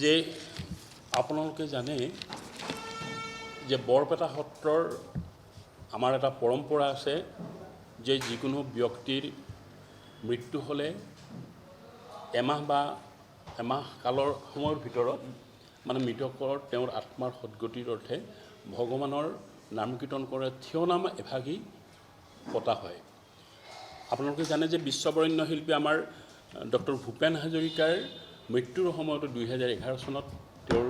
যে আপোনালোকে জানে যে বৰপেটা সত্ৰৰ আমাৰ এটা পৰম্পৰা আছে যে যিকোনো ব্যক্তিৰ মৃত্যু হ'লে এমাহ কালৰ সময়ৰ ভিতৰত মানে মৃতকৰ তেওঁৰ আত্মাৰ সদ্গতিৰ অৰ্থে ভগৱানৰ নাম কীৰ্তন কৰে থিয় নাম এভাগী পতা হয়। আপোনালোকে জানে যে বিশ্ববৰেণ্য শিল্পী আমাৰ ডক্টৰ ভূপেন হাজৰিকাৰ মৃত্যুৰ সময়তো 2011 চনত তেওঁৰ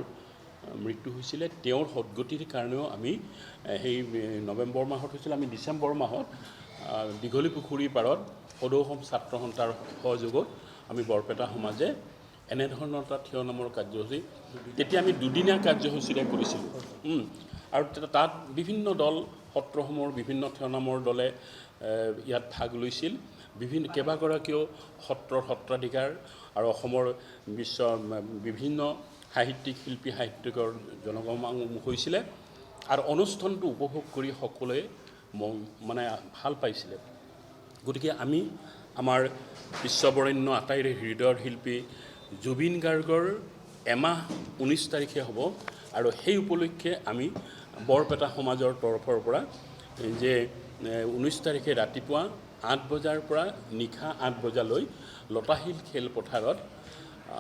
মৃত্যু হৈছিলে। তেওঁৰ সদ্গতিৰ কাৰণেও আমি সেই নৱেম্বৰ মাহত হৈছিল, আমি ডিচেম্বৰ মাহত দীঘলী পুখুৰীৰ পাৰত সদৌ অসম ছাত্ৰ সন্থাৰ সহযোগত আমি বৰপেটা সমাজে এনেধৰণৰ এটা থিয় নামৰ কাৰ্যসূচী তেতিয়া আমি দুদিনীয়া কাৰ্যসূচীৰে কৰিছিলোঁ। আৰু তাত বিভিন্ন দল সত্ৰসমূহৰ বিভিন্ন থিয় নামৰ দলে ইয়াত ভাগ লৈছিল। কেইবাগৰাকীও সত্ৰাধিকাৰ আৰু অসমৰ বিভিন্ন সাহিত্যিক শিল্পী সাহিত্যিকৰ জনগোষ্ঠী হৈছিলে আৰু অনুষ্ঠানটো উপভোগ কৰি সকলোৱে মানে ভাল পাইছিলে। গতিকে আমি আমাৰ বিশ্ববৰেণ্য আটাইৰে হৃদয়ৰ শিল্পী জুবিন গাৰ্গৰ এমাহ 19 তাৰিখে হ'ব আৰু সেই উপলক্ষে আমি বৰপেটা সমাজৰ তৰফৰ পৰা যে 19 তাৰিখে ৰাতিপুৱা 8 বজাৰ পৰা নিশা 8 বজালৈ লতাশিল খেলপথাৰত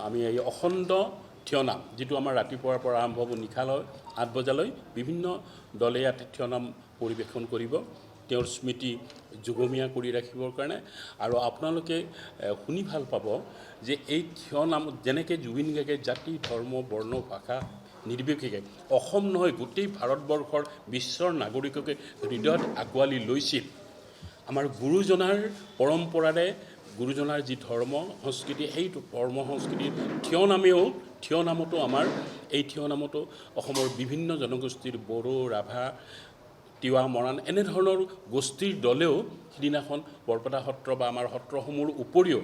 আমি এই অখণ্ড থিয় নাম যিটো আমাৰ ৰাতিপুৱাৰ পৰা আৰম্ভ হ'ব নিশালৈ 8 বজালৈ বিভিন্ন দলে ইয়াত থিয় নাম পৰিৱেশন কৰিব তেওঁৰ স্মৃতি যুগমীয়া কৰি ৰাখিবৰ কাৰণে। আৰু আপোনালোকে শুনি ভাল পাব যে এই থিয় নাম যেনেকৈ জুবিন গাৰ্গে জাতি ধৰ্ম বৰ্ণ ভাষা নিৰ্বিশেষে অসম নহয় গোটেই ভাৰতবৰ্ষৰ বিশ্বৰ নাগৰিককে হৃদয়ত আঁকোৱালি লৈছিল। আমাৰ গুৰুজনাৰ পৰম্পৰাৰে গুৰুজনাৰ যি ধৰ্ম সংস্কৃতি সেই ধৰ্ম সংস্কৃতিৰ থিয় নামতো আমাৰ এই থিয় নামতো অসমৰ বিভিন্ন জনগোষ্ঠীৰ বড়ো ৰাভা তিৱা মৰাণ এনেধৰণৰ গোষ্ঠীৰ দলেও সিদিনাখন বৰপেটা সত্ৰ বা আমাৰ সত্ৰসমূহৰ উপৰিও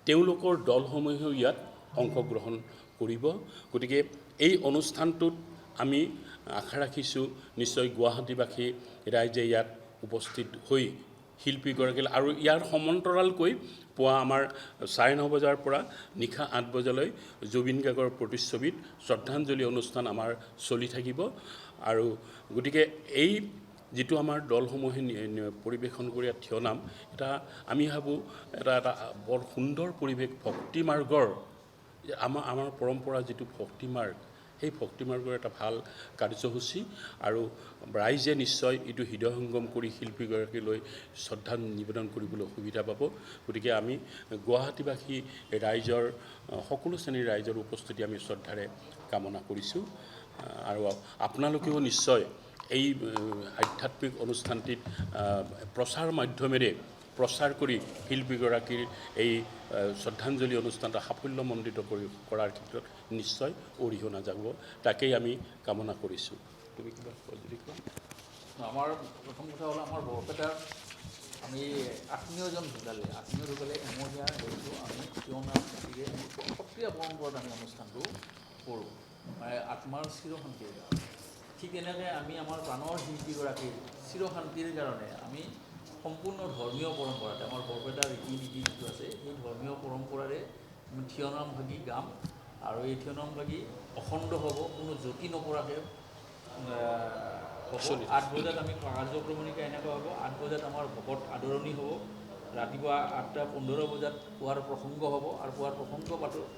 তেওঁলোকৰ দলসমূহেও ইয়াত অংশগ্ৰহণ কৰিব। গতিকে এই অনুষ্ঠানটোত আমি আশা ৰাখিছোঁ নিশ্চয় গুৱাহাটীবাসী ৰাইজে ইয়াত উপস্থিত হৈ শিল্পীগৰাকী আৰু ইয়াৰ সমান্তৰালকৈ পুৱা আমাৰ 9:30 বজাৰ পৰা নিশা 8 বজালৈ জুবিন গাৰ্গৰ প্ৰতিচ্ছবিত শ্ৰদ্ধাঞ্জলি অনুষ্ঠান আমাৰ চলি থাকিব। আৰু গতিকে এই যিটো আমাৰ দলসমূহে পৰিৱেশন কৰি থিয় নাম এটা আমি ভাবোঁ এটা বৰ সুন্দৰ পৰিৱেশ ভক্তি মাৰ্গৰ আমাৰ পৰম্পৰা যিটো ভক্তি মাৰ্গ সেই ভক্তি মাৰ্গৰ এটা ভাল কাৰ্যসূচী আৰু ৰাইজে নিশ্চয় এইটো হৃদয়ংগম কৰি শিল্পীগৰাকীলৈ শ্ৰদ্ধা নিবেদন কৰিবলৈ সুবিধা পাব। গতিকে আমি গুৱাহাটীবাসী ৰাইজৰ সকলো শ্ৰেণীৰ ৰাইজৰ উপস্থিতি আমি শ্ৰদ্ধাৰে কামনা কৰিছোঁ। আৰু আপোনালোকেও নিশ্চয় এই আধ্যাত্মিক অনুষ্ঠানটিত প্ৰচাৰ মাধ্যমেৰে প্ৰচাৰ কৰি শিল্পীগৰাকীৰ এই শ্ৰদ্ধাঞ্জলি অনুষ্ঠানটো সাফল্যমণ্ডিত কৰাৰ ক্ষেত্ৰত নিশ্চয় অৰিহণা যাব তাকেই আমি কামনা কৰিছোঁ। তুমি কিবা যদি কোৱা? আমাৰ প্ৰথম কথা হ'ল আমাৰ বৰপেটাৰ আমি আত্মীয়জন ঢুকালে এমহীয়া হেৰিটো আমি থিয় নাম গতিকে সত্ৰীয়া পৰম্পৰাত আমি অনুষ্ঠানটো কৰোঁ মানে আত্মাৰ চিৰশান্তিৰ কাৰণে। ঠিক এনেকৈ আমি আমাৰ প্ৰাণৰ শিল্পীগৰাকীৰ চিৰশান্তিৰ কাৰণে আমি সম্পূৰ্ণ ধৰ্মীয় পৰম্পৰাতে আমাৰ বৰপেটাৰ ৰীতি নীতি যিটো আছে সেই ধৰ্মীয় পৰম্পৰাৰে আমি থিয় নাম ভাগি গাম আৰু এই থিয় নাম ভাগি অখণ্ড হ'ব, কোনো জ্যোতি নপৰাকৈ হ'ব। 8 বজাত আমি কাৰ্যক্ৰমণিকা এনেকুৱা হ'ব, 8 বজাত আমাৰ ভকত আদৰণি হ'ব, ৰাতিপুৱা 8:15 বজাত পুৱাৰ প্ৰসংগ হ'ব আৰু পুৱাৰ প্ৰসংগ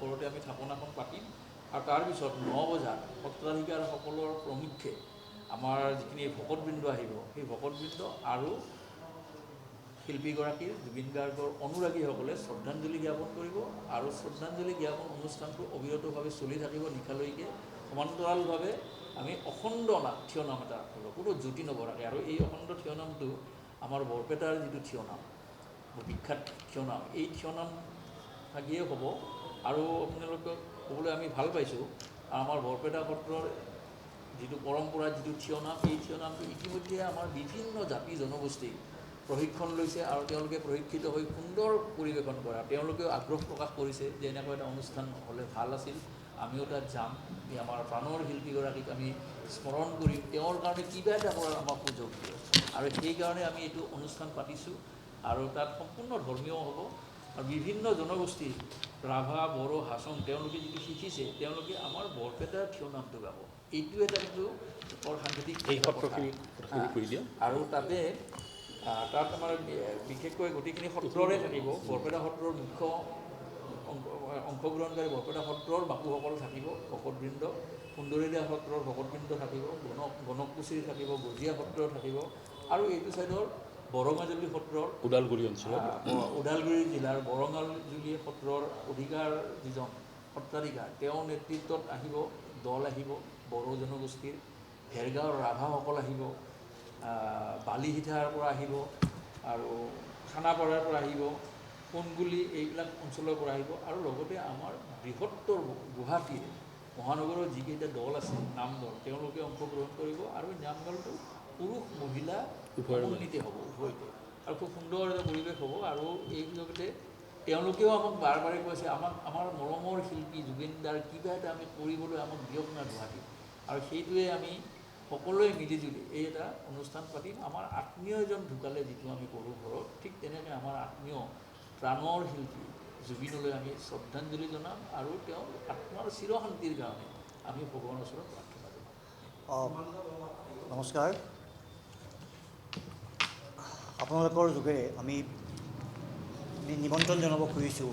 কৰোঁতে আমি থাপনাখন পাতিম আৰু তাৰপিছত 9 বজাত সত্ৰাধিকাৰসকলৰ প্ৰমুখ্যে আমাৰ যিখিনি ভকতবৃন্দ আহিব সেই ভকতবৃন্দ আৰু শিল্পীগৰাকীৰ জুবিন গাৰ্গৰ অনুৰাগীসকলে শ্ৰদ্ধাঞ্জলি জ্ঞাপন কৰিব আৰু শ্ৰদ্ধাঞ্জলি জ্ঞাপন অনুষ্ঠানটো অবিৰতভাৱে চলি থাকিব নিশালৈকে। সমান্তৰালভাৱে আমি অখণ্ড থিয় নাম এটা হ'ব, কোনো জ্যোতি নপৰাকৈ। আৰু এই অখণ্ড থিয় নামটো আমাৰ বৰপেটাৰ যিটো থিয় নাম বিখ্যাত থিয় নাম এই থিয় নাম ভাগিয়ে হ'ব। আৰু আপোনালোকক ক'বলৈ আমি ভাল পাইছোঁ আমাৰ বৰপেটা সত্ৰৰ যিটো পৰম্পৰা যিটো থিয় নাম এই থিয় নামটো ইতিমধ্যে আমাৰ বিভিন্ন জাতি জনগোষ্ঠী প্ৰশিক্ষণ লৈছে আৰু তেওঁলোকে প্ৰশিক্ষিত হৈ সুন্দৰ পৰিৱেশন কৰে। তেওঁলোকেও আগ্ৰহ প্ৰকাশ কৰিছে যে এনেকুৱা এটা অনুষ্ঠান হ'লে ভাল আছিল, আমিও তাত যাম, আমাৰ প্ৰাণৰ শিল্পীগৰাকীক আমি স্মৰণ কৰিম, তেওঁৰ কাৰণে কিবা এটা কৰাৰ আমাক সুযোগ দিয়ে। আৰু সেইকাৰণে আমি এইটো অনুষ্ঠান পাতিছোঁ আৰু তাত সম্পূৰ্ণ ধৰ্মীয় হ'ব, আৰু বিভিন্ন জনগোষ্ঠী ৰাভা, বড়ো, হাছং তেওঁলোকে যিটো শিকিছে তেওঁলোকে আমাৰ বৰপেটাৰ থিয় নামটো গাব। এইটো এটা কিন্তু বৰ সাংঘাতিক এই সত্ৰখিনি কথাখিনি কৈ দিয়া। আৰু তাতে তাত আমাৰ বিশেষকৈ গোটেইখিনি সত্ৰৰে থাকিব। বৰপেটা সত্ৰৰ মুখ্য অংশগ্ৰহণকাৰী বৰপেটা সত্ৰৰ বাপুসকল থাকিব, ভকতবৃন্দ, সুন্দৰীদিয়া সত্ৰৰ ভকতবৃন্দ থাকিব, গণককুছিৰ থাকিব, গজিয়া সত্ৰ থাকিব, আৰু এইটো ছাইডৰ বৰঙাজুলি সত্ৰৰ ওদালগুৰি অঞ্চলত ওদালগুৰি জিলাৰ বৰঙাজুলি সত্ৰৰ অধিকাৰ যিজন সত্ৰাধিকাৰ তেওঁৰ নেতৃত্বত আহিব, দল আহিব, বড়ো জনগোষ্ঠীৰ, ভেৰগাঁৱৰ ৰাভাসকল আহিব, বালিহিঠাৰ পৰা আহিব, আৰু খানাপাৰাৰ পৰা আহিব, সোণগুলি এইবিলাক অঞ্চলৰ পৰা আহিব, আৰু লগতে আমাৰ বৃহত্তৰ গুৱাহাটীৰ মহানগৰৰ যিকেইটা দল আছে নাম দল তেওঁলোকে অংশগ্ৰহণ কৰিব, আৰু এই নাম দলটো পুৰুষ মহিলা সমন্বিত হ'ব উভয়তে, আৰু খুব সুন্দৰ এটা পৰিৱেশ হ'ব। আৰু এই লগতে তেওঁলোকেও আমাক বাৰে বাৰে কৈছে আমাৰ মৰমৰ শিল্পী জুবিন দাৰ কিবা এটা আমি কৰিবলৈ আমাক দিয়ক না গুৱাহাটীত, আৰু সেইটোৱে আমি সকলোৱে মিলিজুলি এই এটা অনুষ্ঠান পাতিম। আমাৰ আত্মীয় এজন ঢুকালে যিটো আমি কৰোঁ ঘৰত, ঠিক তেনেকৈ আমাৰ আত্মীয় প্ৰাণৰ শিল্পী জুবিনলৈ আমি শ্ৰদ্ধাঞ্জলি জনাম, আৰু তেওঁৰ আত্মাৰ চিৰশান্তিৰ কাৰণে আমি ভগৱানৰ ওচৰত প্ৰাৰ্থনা জনাম। নমস্কাৰ। আপোনালোকৰ যোগেৰে আমি নিমন্ত্ৰণ জনাব খুজিছোঁ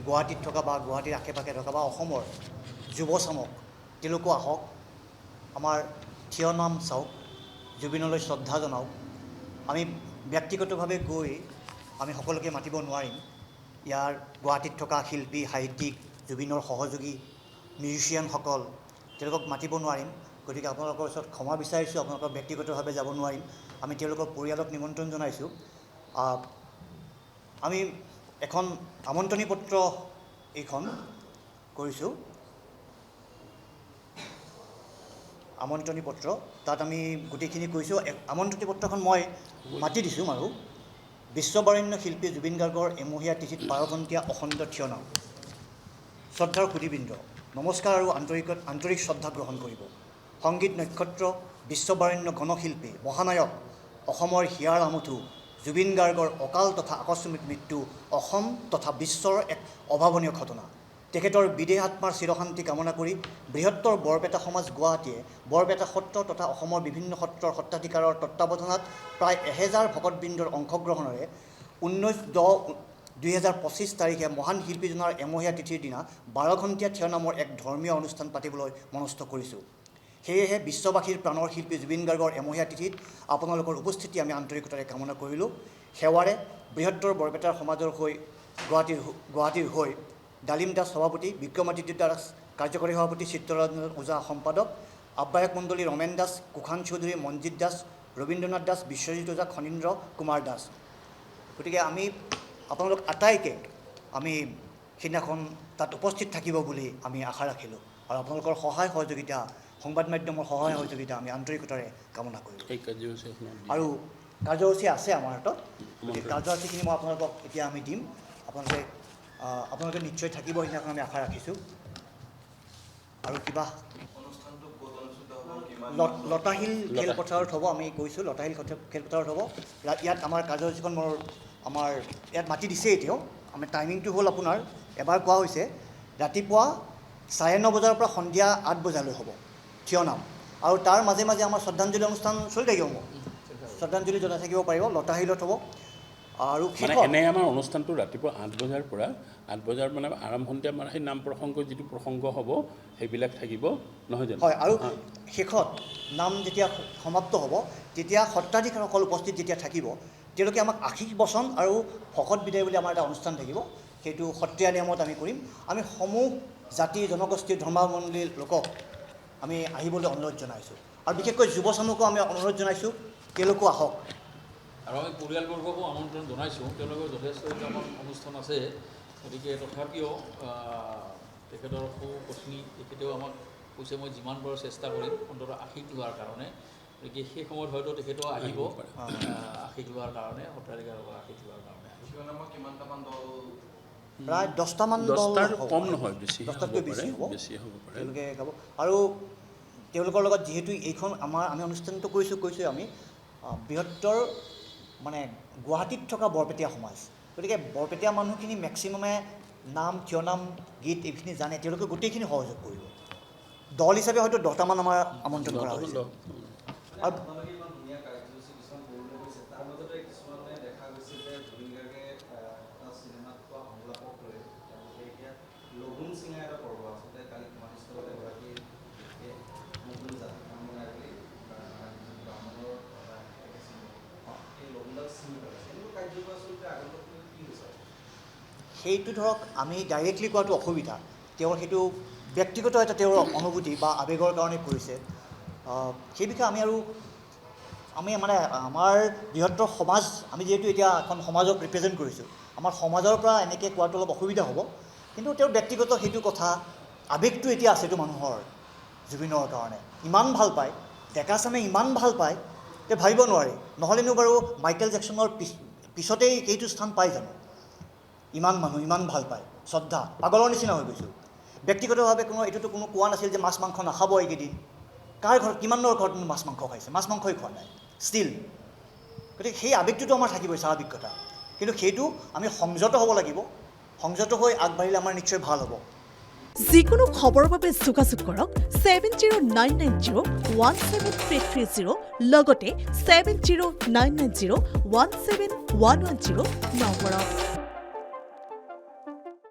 গুৱাহাটীত থকা বা গুৱাহাটীৰ আশে পাশে থকা বা অসমৰ যুৱচামক, তেওঁলোকো আহক, আমাৰ থিয় নাম চাওক, জুবিনলৈ শ্ৰদ্ধা জনাওক। আমি ব্যক্তিগতভাৱে গৈ আমি সকলোকে মাতিব নোৱাৰিম। ইয়াৰ গুৱাহাটীত থকা শিল্পী, সাহিত্যিক, জুবিনৰ সহযোগী মিউজিচিয়ানসকল, তেওঁলোকক মাতিব নোৱাৰিম। গতিকে আপোনালোকৰ ওচৰত ক্ষমা বিচাৰিছোঁ, আপোনালোকৰ ব্যক্তিগতভাৱে যাব নোৱাৰিম। আমি তেওঁলোকৰ পৰিয়ালক নিমন্ত্ৰণ জনাইছোঁ। আমি এখন আমন্ত্ৰণী পত্ৰ এইখন কৰিছোঁ, আমন্ত্ৰণী পত্ৰ। তাত আমি গোটেইখিনি কৈছোঁ। আমন্ত্ৰণী পত্ৰখন মই মাতি দিছোঁ আৰু বিশ্ববৰেণ্য শিল্পী জুবিন গাৰ্গৰ এমহীয়া তিথিত 12 ঘণ্টীয়া অখণ্ড থিয় নাম। শ্ৰদ্ধাৰ সুধীবৃন্দ, নমস্কাৰ আৰু আন্তৰিক শ্ৰদ্ধা গ্ৰহণ কৰিব। সংগীত নক্ষত্ৰ, বিশ্ববৰেণ্য গণশিল্পী, মহানায়ক, অসমৰ হিয়াৰ আমঠু জুবিন গাৰ্গৰ অকাল তথা আকস্মিক মৃত্যু অসম তথা বিশ্বৰ এক অভাৱনীয় ঘটনা। তেখেতৰ বিদেহ আত্মাৰ চিৰশান্তি কামনা কৰি বৃহত্তৰ বৰপেটা সমাজ গুৱাহাটীয়ে বৰপেটা সত্ৰ তথা অসমৰ বিভিন্ন সত্ৰৰ সত্ৰাধিকাৰৰ তত্বাৱধানত প্ৰায় 1000 ভকতবৃন্দৰ অংশগ্ৰহণেৰে 19/10/2025 তাৰিখে মহান শিল্পীজনৰ এমহীয়া তিথিৰ দিনা 12 ঘণ্টীয়া থিয় নামৰ এক ধৰ্মীয় অনুষ্ঠান পাতিবলৈ মনস্থ কৰিছোঁ। সেয়েহে বিশ্ববাসীৰ প্ৰাণৰ শিল্পী জুবিন গাৰ্গৰ এমহীয়া তিথিত আপোনালোকৰ উপস্থিতি আমি আন্তৰিকতাৰে কামনা কৰিলোঁ। সেৱাৰে বৃহত্তৰ বৰপেটাৰ সমাজৰ হৈ গুৱাহাটীৰ হৈ ডালিম দাস সভাপতি, বিক্ৰমাদিত্য দাস কাৰ্যকৰী সভাপতি, চিত্ৰৰঞ্জন ওজা সম্পাদক, আহ্বায়ক মণ্ডলী ৰমেন দাস, কুশান চৌধুৰী, মঞ্জিত দাস, ৰবীন্দ্ৰনাথ দাস, বিশ্বজিৎ ওজা, খনীন্দ্ৰ কুমাৰ দাস। গতিকে আমি আপোনালোক আটাইকে আমি সেইদিনাখন তাত উপস্থিত থাকিব বুলি আমি আশা ৰাখিলোঁ, আৰু আপোনালোকৰ সহায় সহযোগিতা, সংবাদ মাধ্যমৰ সহায় সহযোগিতা আমি আন্তৰিকতাৰে কামনা কৰিলোঁ। আৰু কাৰ্যসূচী আছে আমাৰ হাতত। কাৰ্যসূচীখিনি মই আপোনালোকক এতিয়া আমি দিম। আপোনালোকে নিশ্চয় থাকিব সেইদিনাখন আমি আশা ৰাখিছোঁ। আৰু কিবা লতাশিল খেলপথাৰত হ'ব, আমি কৈছোঁ লতাশিল খেলপথাৰত হ'ব। ইয়াত আমাৰ কাৰ্যসূচীখন আমাৰ ইয়াত মাতি দিছে এতিয়াও। আমাৰ টাইমিংটো হ'ল আপোনাৰ এবাৰ কোৱা হৈছে ৰাতিপুৱা 9:30 বজাৰ পৰা সন্ধিয়া 8 বজালৈ হ'ব থিয় নাম, আৰু তাৰ মাজে মাজে আমাৰ শ্ৰদ্ধাঞ্জলি অনুষ্ঠান চলি থাকিব। শ্ৰদ্ধাঞ্জলি জনাই থাকিব পাৰিব। লতাশিলত হ'ব। আৰু এনে আমাৰ অনুষ্ঠানটো ৰাতিপুৱা 8 বজাৰ পৰা 8 বজাৰ মানে আৰম্ভণতে আমাৰ সেই নাম প্ৰসংগ যিটো প্ৰসংগ হ'ব সেইবিলাক থাকিব, নহয় জানো? হয়। আৰু শেষত নাম যেতিয়া সমাপ্ত হ'ব তেতিয়া সত্ৰাধিকাৰসকল উপস্থিত যেতিয়া থাকিব তেওঁলোকে আমাক আশীষ বচন আৰু ভকত বিদায় বুলি আমাৰ এটা অনুষ্ঠান থাকিব। সেইটো সত্ৰীয়া নিয়মত আমি কৰিম। আমি সমূহ জাতি, জনগোষ্ঠীৰ, ধৰ্মাৱলম্বীৰ লোকক আমি আহিবলৈ অনুৰোধ জনাইছোঁ, আৰু বিশেষকৈ যুৱচামকো আমি অনুৰোধ জনাইছোঁ তেওঁলোকো আহক। আৰু আমি পৰিয়ালবৰ্গকো আমন্ত্ৰণ জনাইছোঁ। তেওঁলোকৰ যথেষ্ট অনুষ্ঠান আছে, গতিকে তথাপিও তেখেতৰ সুপত্নী তেখেতেও আমাক কৈছে মই যিমান পাৰোঁ চেষ্টা কৰিম অন্ততঃ আশীষ লোৱাৰ কাৰণে। গতিকে সেই সময়ত হয়তো তেখেতেও আহিব আশীষ লোৱাৰ কাৰণে, সত্ৰাধিকাৰৰ পৰা আশীষ লোৱাৰ কাৰণে। প্ৰায় 10টামান কম নহয়, 10টাতকৈ বেছি হ'ব, হ'ব পাৰে। তেওঁলোকে গাব। আৰু তেওঁলোকৰ লগত যিহেতু এইখন আমি অনুষ্ঠানটো কৈছোঁ আমি বৃহত্তৰ মানে গুৱাহাটীত থকা বৰপেটীয়া সমাজ, গতিকে বৰপেটীয়া মানুহখিনি মেক্সিমামে নাম থিয়নাম গীত এইখিনি জানে, তেওঁলোকে গোটেইখিনি সহযোগ কৰিব। দল হিচাপে হয়তো 10টামান আমাৰ আমন্ত্ৰণ কৰা হৈছে। আৰু আপোনালোকে ইমান ধুনীয়া কাৰ্যসূচী কিছুমান কৰিবলৈ গৈছে, তাৰ মাজতে কিছুমানে দেখা গৈছে যে জুবিন গাৰ্গে এটা চিনেমাত পোৱা সংলাপক লৈ তেওঁলোকে এতিয়া লগুণ চিঙা এটা পৰ্ব আচলতে কালি সমাধিস্থলত এগৰাকী নতুন জাতি বনাই বুলি ব্ৰাহ্মণৰ এই লগুণডাল চিঙি পেলাইছে। এনেকুৱা কাৰ্যবোৰ আচলতে আগন্তুক কি হৈছে? সেইটো ধৰক আমি ডাইৰেক্টলি কোৱাটো অসুবিধা, তেওঁৰ সেইটো ব্যক্তিগত এটা তেওঁৰ অনুভূতি বা আৱেগৰ কাৰণে কৰিছে। সেই বিষয়ে আমি মানে আমাৰ বৃহত্তৰ সমাজ, আমি যিহেতু এতিয়া এখন সমাজক ৰিপ্ৰেজেণ্ট কৰিছোঁ, আমাৰ সমাজৰ পৰা এনেকৈ কোৱাটো অলপ অসুবিধা হ'ব। কিন্তু তেওঁৰ ব্যক্তিগত সেইটো কথা, আৱেগটো এতিয়া আছেতো মানুহৰ জুবিনৰ কাৰণে, ইমান ভাল পায়, ডেকা চামে ইমান ভাল পায়, তে ভাবিব নোৱাৰি। নহ'লেনো বাৰু মাইকেল জেকচনৰ পিছতেই সেইটো স্থান পাই জানো? ইমান মানুহ ইমান ভাল পায়, শ্ৰদ্ধা, পাগলৰ নিচিনা হৈ গৈছোঁ। ব্যক্তিগতভাৱে এইটোতো কোনো কোৱা নাছিল যে মাছ মাংস নাখাব এইকেইদিন। কাৰ ঘৰত, কিমানৰ ঘৰত মাছ মাংস খাইছে? মাছ মাংসই খোৱা নাই ষ্টিল। গতিকে সেই আৱেগটোতো আমাৰ থাকিবই, স্বাভাৱিক কথা। কিন্তু সেইটো আমি সংযত হ'ব লাগিব, সংযত হৈ আগবাঢ়িলে আমাৰ নিশ্চয় ভাল হ'ব। যিকোনো খবৰৰ বাবে যোগাযোগ কৰক 7099017330 লগতে 7099017110 নম্বৰত।